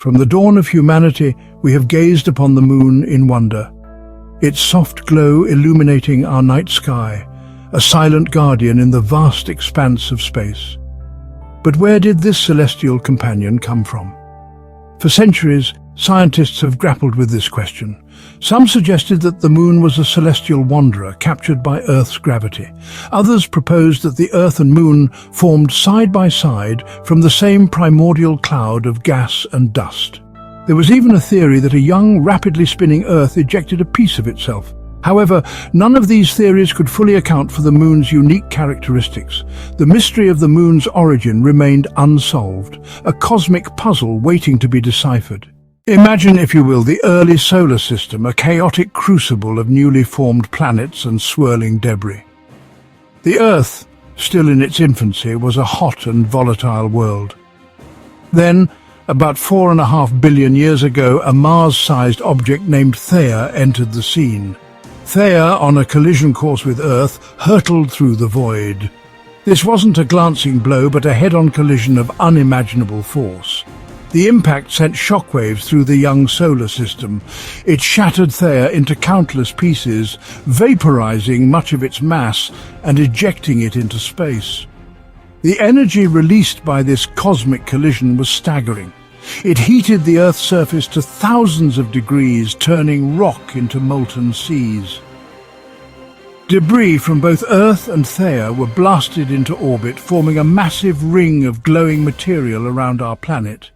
From the dawn of humanity, we have gazed upon the moon in wonder, its soft glow illuminating our night sky, a silent guardian in the vast expanse of space. But where did this celestial companion come from? For centuries, scientists have grappled with this question. Some suggested that the moon was a celestial wanderer captured by Earth's gravity. Others proposed that the Earth and moon formed side by side from the same primordial cloud of gas and dust. There was even a theory that a young, rapidly spinning Earth ejected a piece of itself. However, none of these theories could fully account for the moon's unique characteristics. The mystery of the moon's origin remained unsolved, a cosmic puzzle waiting to be deciphered. Imagine, if you will, the early solar system, a chaotic crucible of newly formed planets and swirling debris. The Earth, still in its infancy, was a hot and volatile world. Then, about 4.5 billion years ago, a Mars-sized object named Theia entered the scene. Theia, on a collision course with Earth, hurtled through the void. This wasn't a glancing blow, but a head-on collision of unimaginable force. The impact sent shockwaves through the young solar system. It shattered Theia into countless pieces, vaporizing much of its mass and ejecting it into space. The energy released by this cosmic collision was staggering. It heated the Earth's surface to thousands of degrees, turning rock into molten seas. Debris from both Earth and Theia were blasted into orbit, forming a massive ring of glowing material around our planet.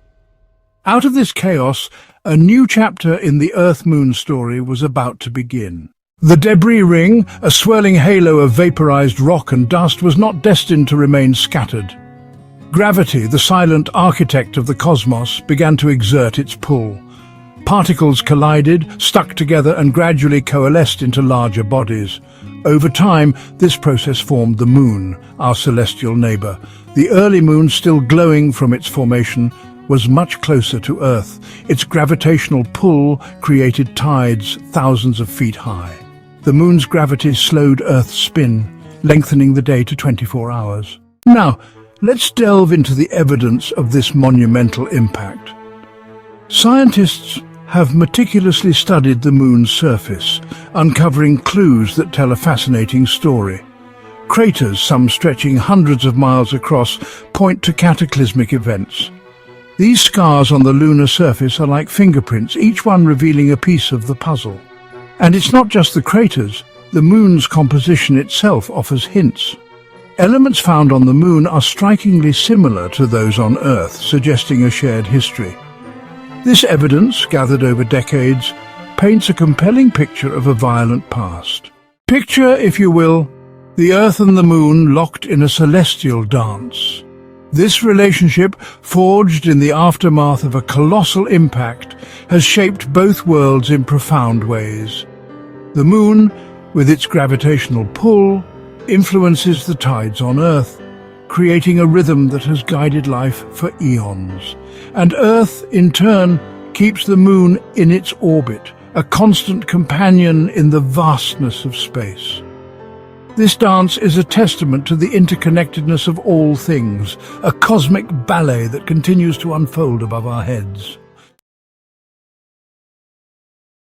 Out of this chaos, a new chapter in the Earth-Moon story was about to begin. The debris ring, a swirling halo of vaporized rock and dust, was not destined to remain scattered. Gravity, the silent architect of the cosmos, began to exert its pull. Particles collided, stuck together, and gradually coalesced into larger bodies. Over time, this process formed the Moon, our celestial neighbor. The early moon, still glowing from its formation, was much closer to Earth. Its gravitational pull created tides thousands of feet high. The moon's gravity slowed Earth's spin, lengthening the day to 24 hours. Now, let's delve into the evidence of this monumental impact. Scientists have meticulously studied the moon's surface, uncovering clues that tell a fascinating story. Craters, some stretching hundreds of miles across, point to cataclysmic events. These scars on the lunar surface are like fingerprints, each one revealing a piece of the puzzle. And it's not just the craters. The moon's composition itself offers hints. Elements found on the moon are strikingly similar to those on Earth, suggesting a shared history. This evidence, gathered over decades, paints a compelling picture of a violent past. Picture, if you will, the Earth and the moon locked in a celestial dance. This relationship, forged in the aftermath of a colossal impact, has shaped both worlds in profound ways. The moon, with its gravitational pull, influences the tides on Earth, creating a rhythm that has guided life for eons. And Earth, in turn, keeps the moon in its orbit, a constant companion in the vastness of space. This dance is a testament to the interconnectedness of all things, a cosmic ballet that continues to unfold above our heads.